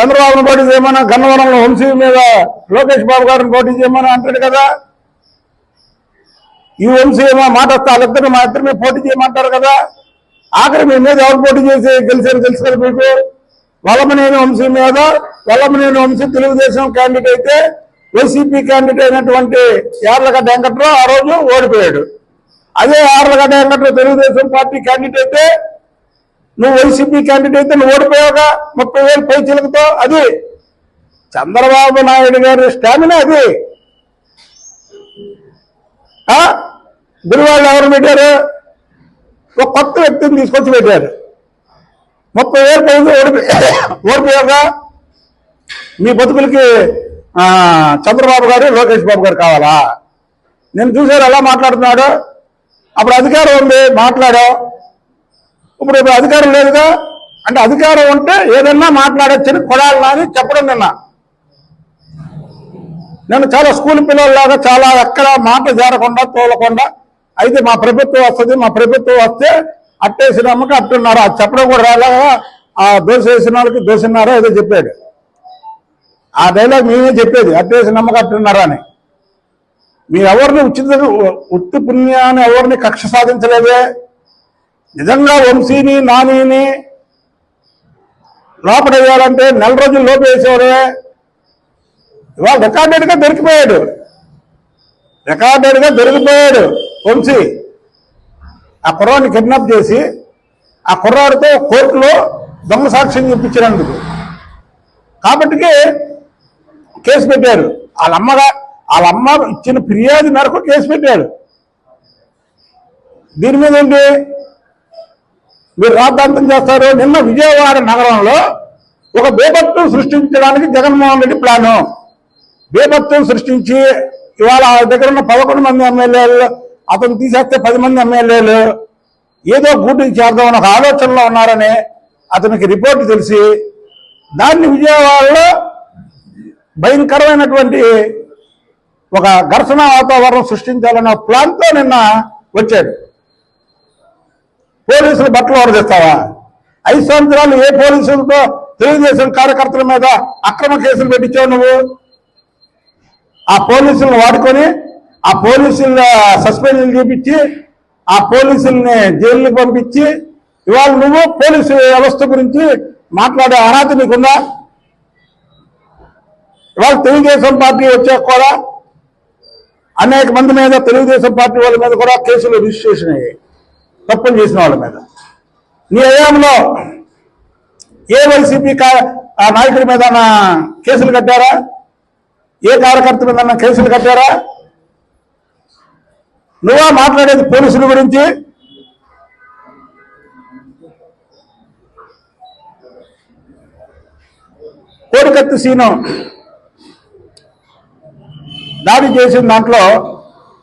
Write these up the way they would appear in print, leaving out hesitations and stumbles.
చంద్రబాబును పోటీ చేయమన్నా, గన్నవరంలో వంశీ మీద లోకేష్ బాబు గారిని పోటీ చేయమని అంటాడు కదా. ఈ వంశీ ఏమో మాట వస్తే వాళ్ళిద్దరు మా ఇద్దరిని పోటీ చేయమంటారు కదా. ఆఖరి మీ మీద ఎవరు పోటీ చేసి గెలిచారు తెలుసు కదా మీకు. వల్లభనేని వంశీ మీద, వల్లభనేని వంశీ తెలుగుదేశం క్యాండిడేట్ అయితే వైసీపీ క్యాండిడేట్ అయినటువంటి యార్లగడ్డ వెంకట్రావు ఆ రోజు ఓడిపోయాడు. అదే యార్లగడ్డ వెంకట్రావు తెలుగుదేశం పార్టీ క్యాండిడేట్ అయితే, నువ్వు వైసీపీ క్యాండిడేట్ అయితే నువ్వు ఓడిపోయావుగా 30,000 పై చిలుకతో. అది చంద్రబాబు నాయుడు గారి స్టామినా. అది గురువాళ్ళు ఎవరు పెట్టారు? ఒక కొత్త వ్యక్తిని తీసుకొచ్చి పెట్టారు. 30,000 పైకి ఓడిపోయావుగా. మీ బతుకులకి చంద్రబాబు గారు, లోకేష్ బాబు గారు కావాలా? నేను చూసారు ఎలా మాట్లాడుతున్నాడు. అప్పుడు అధికారం ఉంది, మాట్లాడావు. ఇప్పుడు అధికారం లేదుగా. అంటే అధికారం ఉంటే ఏదన్నా మాట్లాడచ్చని కొడాలనా అని చెప్పడం నిన్న. నేను చాలా స్కూల్ పిల్లల్లాగా చాలా ఎక్కడ మాట జారకుండా తోలకుండా, అయితే మా ప్రభుత్వం వస్తుంది, మా ప్రభుత్వం వస్తే అట్టేసిన అమ్మకి అట్టున్నారు. అది చెప్పడం కూడా రాలేగా. ఆ దోశ వేసిన వాళ్ళకి దోశన్నారో ఏదో చెప్పాడు. ఆ డైలాగ్ మేమే చెప్పేది, అట్టేసిన అమ్మకి అట్టున్నారా అని. మీరు ఎవరిని ఉత్తి పుణ్యాన్ని ఎవరిని కక్ష సాధించలేదే. నిజంగా వంశీని, నానిని లోపడేయాలంటే 4 రోజులు లోపు వేసేవాడే. ఇవాళ రికార్డెడ్గా దొరికిపోయాడు వంశీ. ఆ కుర్రాడిని కిడ్నాప్ చేసి ఆ కుర్రాడితో కోర్టులో దొంగ సాక్ష్యం చెప్పించినందుకు కాబట్టి కేసు పెట్టారు. వాళ్ళ అమ్మ ఇచ్చిన ఫిర్యాదు మేరకు కేసు పెట్టాడు. దీని మీద ఏంటి మీరు రాద్ధాంతం చేస్తారు? నిన్న విజయవాడ నగరంలో ఒక బేభత్సం సృష్టించడానికి జగన్మోహన్ రెడ్డి ప్లాను. బేభత్సం సృష్టించి ఇవాళ దగ్గర ఉన్న 11 మంది ఎమ్మెల్యేలు, అతను తీసేస్తే 10 మంది ఎమ్మెల్యేలు ఏదో గూటికి చేద్దామని ఒక ఆలోచనలో ఉన్నారని అతనికి రిపోర్టు తెలిసి దాన్ని విజయవాడలో భయంకరమైనటువంటి ఒక ఘర్షణ వాతావరణం సృష్టించాలన్న ప్లాన్తో నిన్న వచ్చాడు. పోలీసులు బట్టలు ఓడదీస్తావా? 5 సంవత్సరాలు ఏ పోలీసులతో తెలుగుదేశం కార్యకర్తల మీద అక్రమ కేసులు పెట్టించావు నువ్వు? ఆ పోలీసులను వాడుకొని ఆ పోలీసుల సస్పెన్షన్ చూపించి ఆ పోలీసుల్ని జైలుకి పంపించి ఇవాళ నువ్వు పోలీసు వ్యవస్థ గురించి మాట్లాడే అర్హత నీకుందా? ఇవాళ తెలుగుదేశం పార్టీ వచ్చాక కూడా అనేక మంది మీద, తెలుగుదేశం పార్టీ వాళ్ళ మీద కూడా కేసులు రిజిస్ట్రేషన్ అయ్యాయి, తప్పులు చేసిన వాళ్ళ మీద. నీ హయాంలో ఏ వైసీపీ నాయకుడి మీద కేసులు కట్టారా? ఏ కార్యకర్త మీద కేసులు కట్టారా? నువ్వా మాట్లాడేది పోలీసుల గురించి? కోడికత్తి సీను దాడి చేసిన దాంట్లో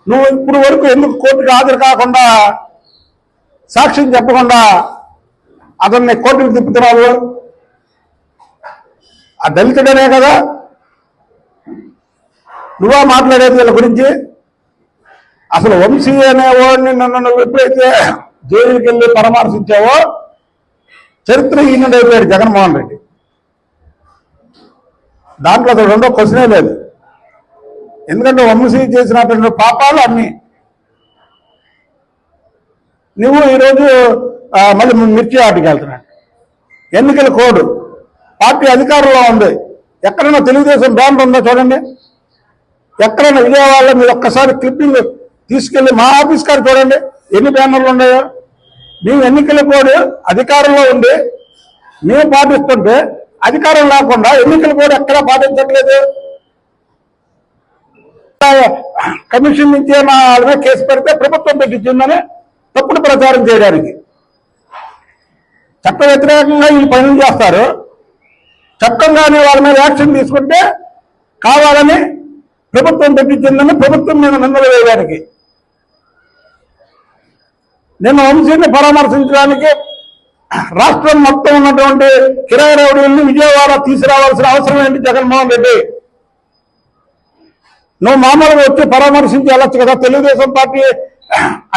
నువ్వు ఇప్పుడు వరకు ఎందుకు కోర్టుకు హాజరు కాకుండా, సాక్ష్యం చెప్పకుండా అతన్ని కోర్టుకు తిప్పుతున్నావు? ఆ దళితుడనే కదా నువ్వా మాట్లాడేది వీళ్ళ గురించి? అసలు వంశీ అనేవాడిని నన్ను ఎప్పుడైతే జైలుకి వెళ్ళి పరామర్శించావో చరిత్రహీనుడైపోయాడు జగన్మోహన్ రెడ్డి. దాంట్లో అసలు రెండో క్వశ్చనే లేదు. ఎందుకంటే వంశీ చేసినటువంటి పాపాలు అన్నీ నువ్వు ఈరోజు మళ్ళీ మిర్చి ఆటకి వెళ్తున్నాడు. ఎన్నికల కోడ్ పార్టీ అధికారంలో ఉంది. ఎక్కడైనా తెలుగుదేశం బ్యానర్ ఉందో చూడండి. ఎక్కడైనా విజయవాడలో మీరు ఒక్కసారి క్లిప్పింగ్ తీసుకెళ్లి మా ఆఫీస్ కాడ చూడండి ఎన్ని బ్యానర్లు ఉన్నాయో. మేము ఎన్నికల కోడ్ అధికారంలో ఉండి మేము పాటిస్తుంటే అధికారం లేకుండా ఎన్నికల కోడ్ ఎక్కడా పాటించట్లేదు. కమిషన్ నుంచి వాళ్ళ కేసు పెడితే ప్రభుత్వం పెట్టించిందని తప్పుడు ప్రచారం చేయడానికి చట్ట వ్యతిరేకంగా ఈ పనులు చేస్తారు. చట్టంగానే వాళ్ళ మీద యాక్షన్ తీసుకుంటే కావాలని ప్రభుత్వం పెట్టించిందని ప్రభుత్వం మీద నిందలు వేయడానికి. నిన్న వంశీని పరామర్శించడానికి రాష్ట్రం మొత్తం ఉన్నటువంటి కిరాయి రౌడీల్ని విజయవాడ తీసుకురావాల్సిన అవసరం ఏంటి జగన్మోహన్ రెడ్డి? నువ్వు మామూలుగా వచ్చి పరామర్శించి వెళ్ళొచ్చు కదా. తెలుగుదేశం పార్టీ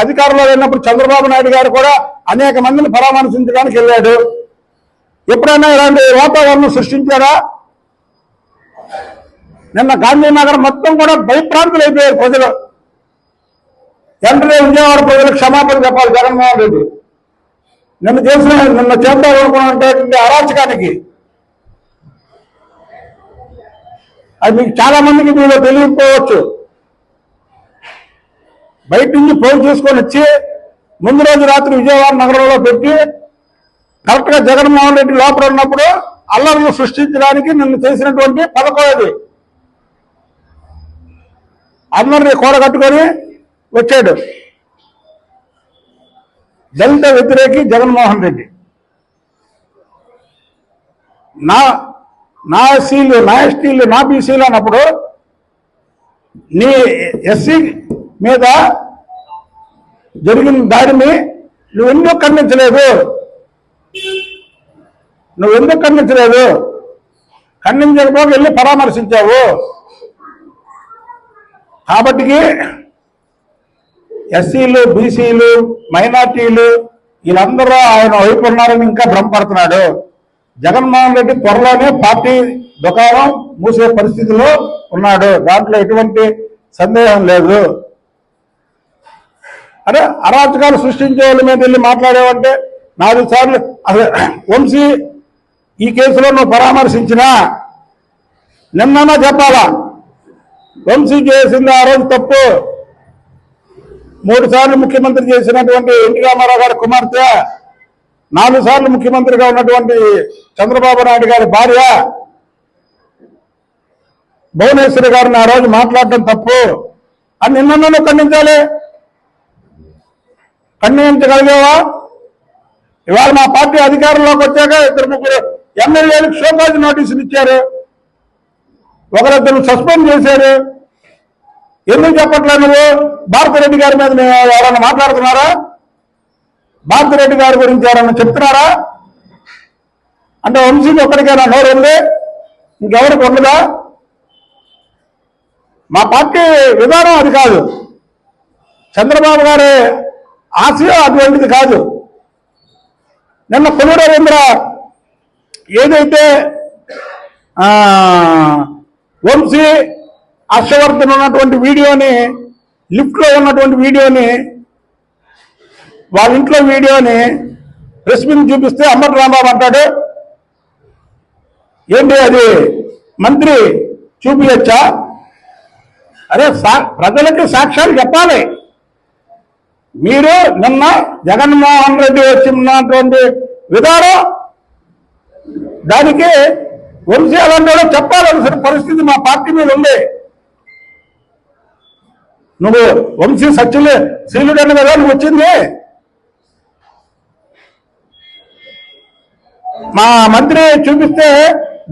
అధికారంలో వెళ్ళినప్పుడు చంద్రబాబు నాయుడు గారు కూడా అనేక మందిని పరామర్శించడానికి వెళ్ళాడు. ఎప్పుడైనా ఇలాంటి వాతావరణం సృష్టించారా? నిన్న గాంధీనగర్ మొత్తం కూడా భయప్రాంతులైపోయారు ప్రజలు. వెంటనే విజయవాడ ప్రజలకు క్షమాపణ చెప్పాలి జగన్మోహన్ రెడ్డి. నిన్న చేద్దామనుకున్నటువంటి అరాచకానికి అది మీకు చాలా మందికి మీలో తెలియకపోవచ్చు. బయట నుంచి పోగు చేసుకొని వచ్చి ముందు రోజు రాత్రి విజయవాడ నగరంలో పెట్టి కరెక్ట్ గా జగన్మోహన్ రెడ్డి లోపల ఉన్నప్పుడు అల్లర్లు సృష్టించడానికి నిన్ను చేసినటువంటి పథకం అది. అందరినీ కూడగట్టుకొని వచ్చాడు దళిత వ్యతిరేకి జగన్మోహన్ రెడ్డి. నా ఎస్సీలు, నా ఎస్టీలు, నా బీసీలు అన్నప్పుడు నీ ఎస్సీ మీద జరిగిన దాడిని నువ్వెందుకు ఖండించలేదు? ఖండించకపోతే వెళ్ళి పరామర్శించావు. కాబట్టి ఎస్సీలు, బీసీలు, మైనార్టీలు వీళ్ళందరూ ఆయన వైపు ఉన్నారని ఇంకా భ్రమపడుతున్నాడు. జగన్మోహన్ రెడ్డి త్వరలోనే పార్టీ దుకాణం మూసే పరిస్థితిలో ఉన్నాడు, దాంట్లో ఎటువంటి సందేహం లేదు. అరే అరాచకాలు సృష్టించే వాళ్ళ మీద వెళ్ళి మాట్లాడేవంటే 4 సార్లు అసలు వంశీ ఈ కేసులో నువ్వు పరామర్శించినా నిన్నన్నా చెప్పాలా? వంశీ చేసింది ఆ రోజు తప్పు. 3 సార్లు ముఖ్యమంత్రి చేసినటువంటి ఎన్టీ రామారావు గారి కుమార్తె, 4 సార్లు ముఖ్యమంత్రిగా ఉన్నటువంటి చంద్రబాబు నాయుడు గారి భార్య భువనేశ్వరి గారిని ఆ రోజు మాట్లాడటం తప్పు అని నిన్న ఖండించాలి. ఖండించగలిగేవా? ఇవాళ మా పార్టీ అధికారంలోకి వచ్చాక 2-3 ఎమ్మెల్యేలకు షోకాజ్ నోటీసులు ఇచ్చారు, ఒకరిద్దరు సస్పెండ్ చేశారు. ఎందుకు చెప్పట్లేదు నువ్వు? భారతిరెడ్డి గారి మీద ఎవరన్నా మాట్లాడుతున్నారా? భారతిరెడ్డి గారి గురించి ఎవరన్నా చెప్తున్నారా? అంటే వంశీకి ఒక్కడికైనా నోరు ఉంది, ఇంకెవరికి ఉండదా? మా పార్టీ విధానం అది కాదు, చంద్రబాబు గారి ఆశయం అటువంటిది కాదు. నిన్న కొల్లు రవీంద్ర ఏదైతే వంశీ హర్షవర్ధన్ ఉన్నటువంటి వీడియోని, లిఫ్ట్ లో ఉన్నటువంటి వీడియోని, వాళ్ళ ఇంట్లో వీడియోని ప్రెస్ మీద చూపిస్తే అంబటి రాంబాబు అంటాడు, ఏంటి అది మంత్రి చూపించచ్చా? అరే ప్రజలకి సాక్ష్యాలు చెప్పాలి. మీరు నిన్న జగన్మోహన్ రెడ్డి వచ్చినటువంటి విధానం దానికి వంశీ అలాంటి చెప్పాల్సిన పరిస్థితి మా పార్టీ మీద ఉంది. నువ్వు వంశీ శీలుడని కదా నువ్వు వచ్చింది. మా మంత్రి చూపిస్తే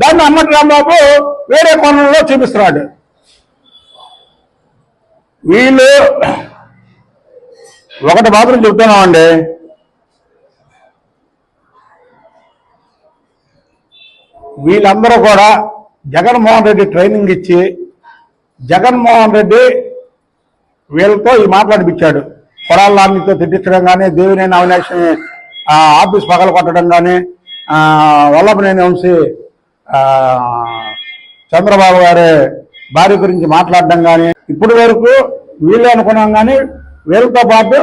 దాన్ని అంబటి రాంబాబు వేరే కోణంలో చూపిస్తున్నాడు. వీళ్ళు ఒకటి మాత్రం చెప్తున్నామండి, వీళ్ళందరూ కూడా జగన్మోహన్ రెడ్డి ట్రైనింగ్ ఇచ్చి జగన్మోహన్ రెడ్డి వీళ్ళతో ఈ మాట్లాడిపించాడు. కొడాలామితో తిట్టించడం కానీ, దేవినేని అవినాష్ని ఆఫీస్ పగల కొట్టడం కానీ, వల్లభనేని వంశీ చంద్రబాబు గారి భార్య గురించి మాట్లాడడం కానీ, ఇప్పటి వరకు వీళ్ళే అనుకున్నాం కానీ వీళ్ళతో పాటు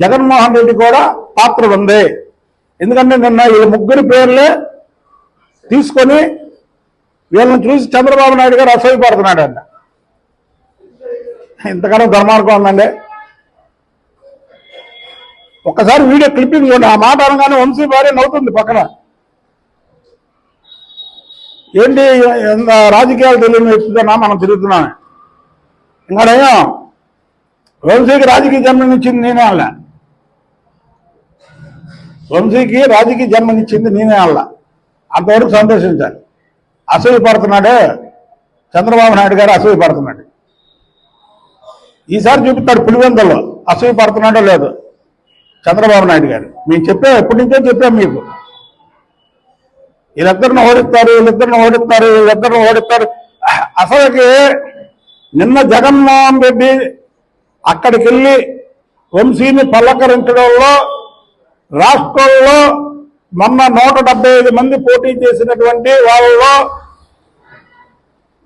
జగన్మోహన్ రెడ్డి కూడా పాత్ర ఉంది. ఎందుకంటే నిన్న ఈ 3 పేర్లే తీసుకొని వీళ్ళని చూసి చంద్రబాబు నాయుడు గారు అసూయపడుతున్నాడు అంట. ఇంతకన్నా దుర్మార్గం ఉందండి. ఒక్కసారి వీడియో క్లిప్పింగ్ చూడండి. ఆ మాట అనగానే వంశీ భార్య నవ్వుతుంది పక్కన. ఏంటి రాజకీయాలు తెలియని వ్యక్తిగా మనం తిరుగుతున్నాం. ఇంకాడేమో వంశీకి రాజకీయ జన్మనిచ్చింది నేనే అల్లా, వంశీకి రాజకీయ జన్మనిచ్చింది నేనే అల్లా. అంతవరకు సంతోషించాలి. అసూయపడుతున్నాడు చంద్రబాబు నాయుడు గారు, అసూయపడుతున్నాడు. ఈసారి చూపిస్తాడు పులివెందుల్లో అసూయపడుతున్నాడో లేదు చంద్రబాబు నాయుడు గారు. మేము ఎప్పటి నుంచో చెప్పాం మీకు, వీళ్ళిద్దరిని ఓడిస్తారు. అసలుకి నిన్న జగన్మోహన్ రెడ్డి అక్కడికి వెళ్ళి వంశీని పల్లకరించడంలో రాష్ట్రంలో మొన్న 175 మంది పోటీ చేసినటువంటి వాళ్ళలో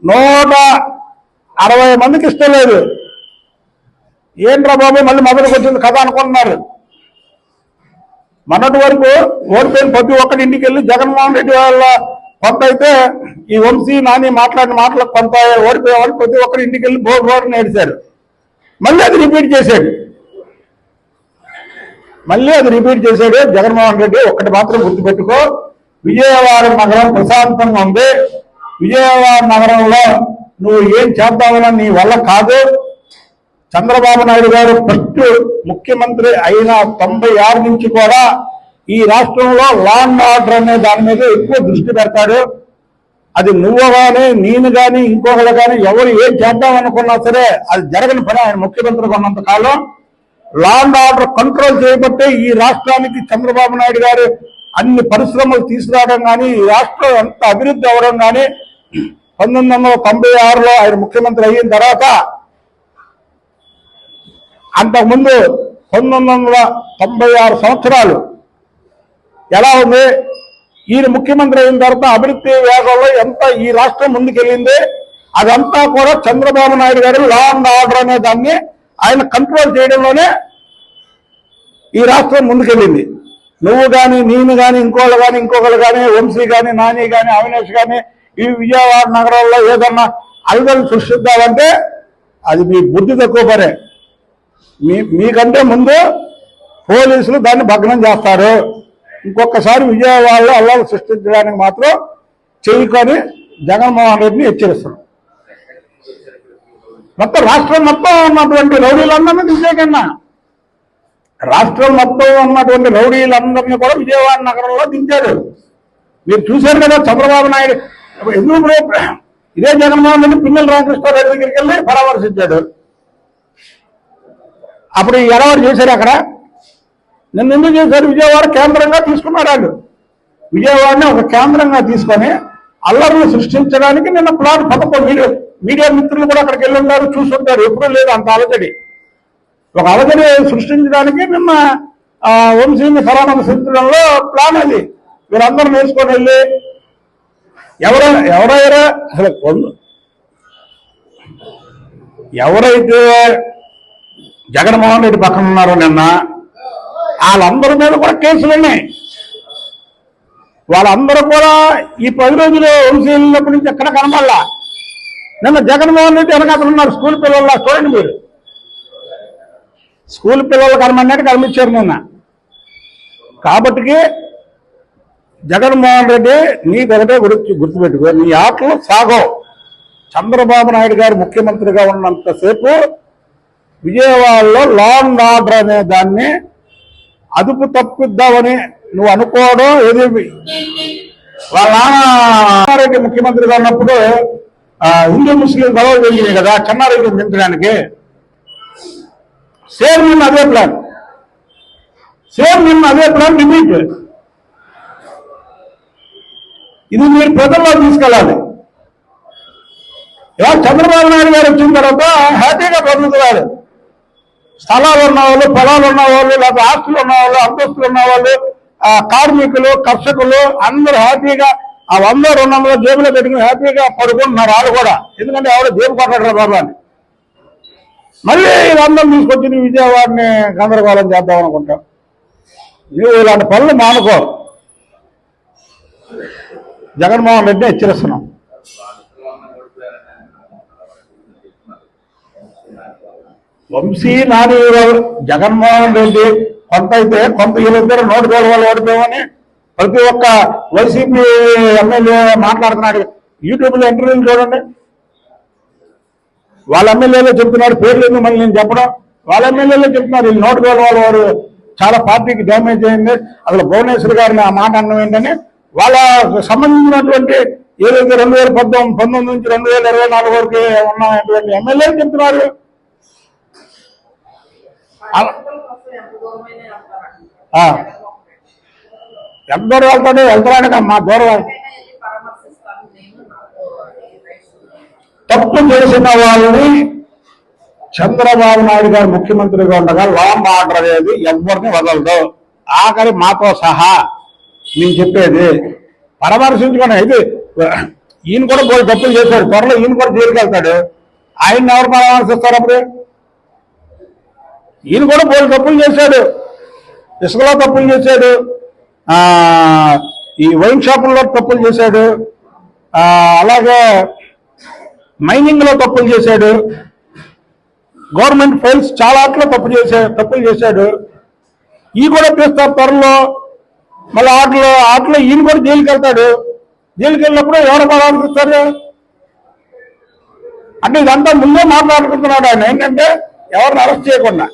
160 మందికి ఇష్టం లేదు. ఏంట్రా బాబు మళ్ళీ మొదలుకు వచ్చింది కథ అనుకుంటున్నారు. మొన్నటి వరకు ఓడిపోయిన ప్రతి ఒక్కటి ఇంటికి వెళ్ళి జగన్మోహన్ రెడ్డి వాళ్ళ కొంత అయితే ఈ వంశీ నాని మాట్లాడిన మాటలకు కొంత ఓడిపోయేవాళ్ళు ప్రతి ఒక్కరి ఇంటికి వెళ్ళి బోర్డు నేడిశారు. మళ్ళీ అది రిపీట్ చేశాడు. జగన్మోహన్ రెడ్డి. ఒక్కటి మాత్రం గుర్తుపెట్టుకో, విజయవాడ నగరం ప్రశాంతంగా ఉంది. విజయవాడ నగరంలో నువ్వు ఏం చేద్దామని నీ వల్ల కాదు. చంద్రబాబు నాయుడు గారు ఫస్ట్ ముఖ్యమంత్రి అయిన 96 నుంచి కూడా ఈ రాష్ట్రంలో లా అండ్ ఆర్డర్ అనే దాని మీద ఎక్కువ దృష్టి పెడతాడు. అది నువ్వు కానీ నేను కానీ ఇంకొకరు కానీ ఎవరు ఏం చేద్దామనుకున్నా సరే అది జరగని పని. ఆయన ముఖ్యమంత్రిగా ఉన్నంత కాలం లా అండ్ ఆర్డర్ కంట్రోల్ చేయబట్టే ఈ రాష్ట్రానికి చంద్రబాబు నాయుడు గారు అన్ని పరిశ్రమలు తీసుకురావడం కానీ ఈ రాష్ట్రం ఎంత అభివృద్ధి అవ్వడం కానీ 1996లో ఆయన ముఖ్యమంత్రి అయిన తర్వాత అంతకుముందు 1996 సంవత్సరాలు ఎలా ఉంది, ఈయన ముఖ్యమంత్రి అయిన తర్వాత అభివృద్ధి వేగంలో ఎంత ఈ రాష్ట్రం ముందుకెళ్ళింది అదంతా కూడా చంద్రబాబు నాయుడు గారు లా అండ్ ఆర్డర్ అనే దాన్ని ఆయన కంట్రోల్ చేయడంలోనే ఈ రాష్ట్రం ముందుకెళ్ళింది. నువ్వు కానీ నేను కానీ ఇంకొకరు కానీ వంశీ కానీ నాని కానీ అవినాష్ కానీ ఈ విజయవాడ నగరంలో ఏదన్నా అల్గలు సృష్టిద్దామంటే అది మీ బుద్ధి తక్కువ పనే. మీకంటే ముందు పోలీసులు దాన్ని భగ్నం చేస్తారు. ఇంకొకసారి విజయవాడలో అల్లాలు సృష్టించడానికి మాత్రం చేయకొని జగన్మోహన్ రెడ్డిని హెచ్చరిస్తున్నాం. మొత్తం రాష్ట్రం మొత్తం ఉన్నటువంటి రౌడీలందరినీ దించేకన్నా రాష్ట్రం మొత్తం ఉన్నటువంటి రౌడీలందరినీ కూడా విజయవాడ నగరంలో దించాడు. మీరు చూశారు కదా చంద్రబాబు నాయుడు ఎందుకు ఇదే జగన్మోహన్ రెడ్డి పిన్నెల రామకృష్ణారెడ్డి దగ్గరికి వెళ్ళి పరామర్శించాడు. అప్పుడు ఎవరు చేశారు అక్కడ? నిన్న ఎందుకు చేశారు? విజయవాడ కేంద్రంగా తీసుకున్నాడు. వాళ్ళు విజయవాడని ఒక కేంద్రంగా తీసుకొని అల్లర్లు సృష్టించడానికి నిన్న ప్లాన్ 11 మీడియా మిత్రులు కూడా అక్కడికి వెళ్ళి ఉన్నారు, చూస్తుంటారు. ఎప్పుడూ లేదు అంత అలజడి. ఒక అలజడి సృష్టించడానికి నిన్న వంశీని పరామర్శించడంలో ప్లాన్ అది. వీళ్ళందరూ నేర్చుకొని వెళ్ళి ఎవరైనా అసలు ఎవరైతే జగన్మోహన్ రెడ్డి పక్కన ఉన్నారో నిన్న వాళ్ళందరి మీద కూడా కేసులు ఉన్నాయి. వాళ్ళందరూ కూడా ఈ 10 రోజులు వంశీ వెళ్ళినప్పటి నుంచి ఎక్కడ కనబడలా. నిన్న జగన్మోహన్ రెడ్డి వెనకాతలు ఉన్నారు. స్కూల్ పిల్లలు చూడండి మీరు, స్కూల్ పిల్లలు కనబడినట్టు కనిపించారు నిన్న. కాబట్టి జగన్మోహన్ రెడ్డి నీకొకటే గుర్తుపెట్టుకో, నీ ఆటలు సాగో. చంద్రబాబు నాయుడు గారు ముఖ్యమంత్రిగా ఉన్నంతసేపు విజయవాడలో లా అండ్ ఆర్డర్ అనే దాన్ని అదుపు తప్పిద్దామని నువ్వు అనుకోవడం ఏది. వాళ్ళ చెన్నారెడ్డి ముఖ్యమంత్రిగా ఉన్నప్పుడు హిందూ ముస్లిం గొడవలు జరిగినాయి కదా చెన్నారెడ్డిని దించడానికి. సేమ్ నిన్న అదే ప్లాన్ రిపీట్. ఇది మీరు ప్రజల్లో తీసుకెళ్ళాలి. ఇలా చంద్రబాబు నాయుడు గారు వచ్చిన తర్వాత హ్యాపీగా బతుకుతున్నారు. స్థలాలు ఉన్నవాళ్ళు, పొలాలు ఉన్నవాళ్ళు, లేకపోతే ఆస్తులు ఉన్నవాళ్ళు, అంతస్తులు ఉన్నవాళ్ళు, కార్మికులు, కర్షకులు అందరూ హ్యాపీగా ఆ 100-200 జేబులో పెట్టుకుని హ్యాపీగా పడుకుంటున్నారు వాళ్ళు కూడా. ఎందుకంటే ఎవరో జేబు కొట్టడం బాబా అని. మళ్ళీ వీళ్ళందరూ తీసుకొచ్చి విజయవాడని గందరగోళం చేద్దాం అనుకుంటాం. నువ్వు ఇలాంటి పనులు మానుకో. జగన్మోహన్ రెడ్డిని హెచ్చరిస్తున్నాం. వంశీ నాని జగన్మోహన్ రెడ్డి కొంత అయితే కొంత వీళ్ళిద్దరు 100 వాళ్ళు ఓడిపోయామని ప్రతి ఒక్క వైసీపీ ఎమ్మెల్యే మాట్లాడుతున్నాడు. యూట్యూబ్లో ఇంటర్వ్యూలు చూడండి. వాళ్ళ ఎమ్మెల్యేలో చెప్తున్నాడు, పేర్లు ఎందుకు మళ్ళీ నేను చెప్పడం. వాళ్ళ ఎమ్మెల్యేలో చెప్తున్నారు వీళ్ళు 100 వారు చాలా పార్టీకి డ్యామేజ్ అయింది. అసలు భువనేశ్వర్ గారిని ఆ మాట అన్నం ఏంటని వాళ్ళ సంబంధించినటువంటి ఏదైతే 2019 నుంచి 2024 వరకు ఉన్నటువంటి ఎమ్మెల్యేలు చెప్తున్నారు. ఎంత దూరం వెళ్తాడు? వెళ్తాడానికి మా దూరం. తప్పు చేసిన వాళ్ళని చంద్రబాబు నాయుడు గారు ముఖ్యమంత్రిగా ఉండగా లా అండ్ ఆర్డర్ అనేది ఎవరిని వదలదు. ఆఖరి మాతో సహా నేను చెప్పేది పరామర్శించుకున్నా. ఇది ఈయన కూడా పోయి తప్పులు చేశాడు, త్వరలో ఈయన కూడా జైలుకి వెళ్తాడు. ఆయన్ని ఎవరు పరామర్శిస్తారు అప్పుడు? ఈయన కూడా పోయి తప్పులు చేశాడు, ఇసుకలో తప్పులు చేశాడు, ఈ వైన్ షాపుల్లో తప్పులు చేశాడు, అలాగే మైనింగ్ లో తప్పులు చేశాడు, గవర్నమెంట్ ఫైల్స్ చాలా తప్పులు చేశాడు. ఈ కూడా తీస్తారు త్వరలో. మళ్ళీ ఆటలో ఈయన కూడా జైలుకి వెళ్తాడు. జైలుకి వెళ్ళినప్పుడు ఎవరు పరామర్శిస్తారు? అంటే ఇదంతా ముందే మాట్లాడుకుంటున్నాడు ఆయన, ఏంటంటే ఎవరిని అరెస్ట్ చేయకుండా.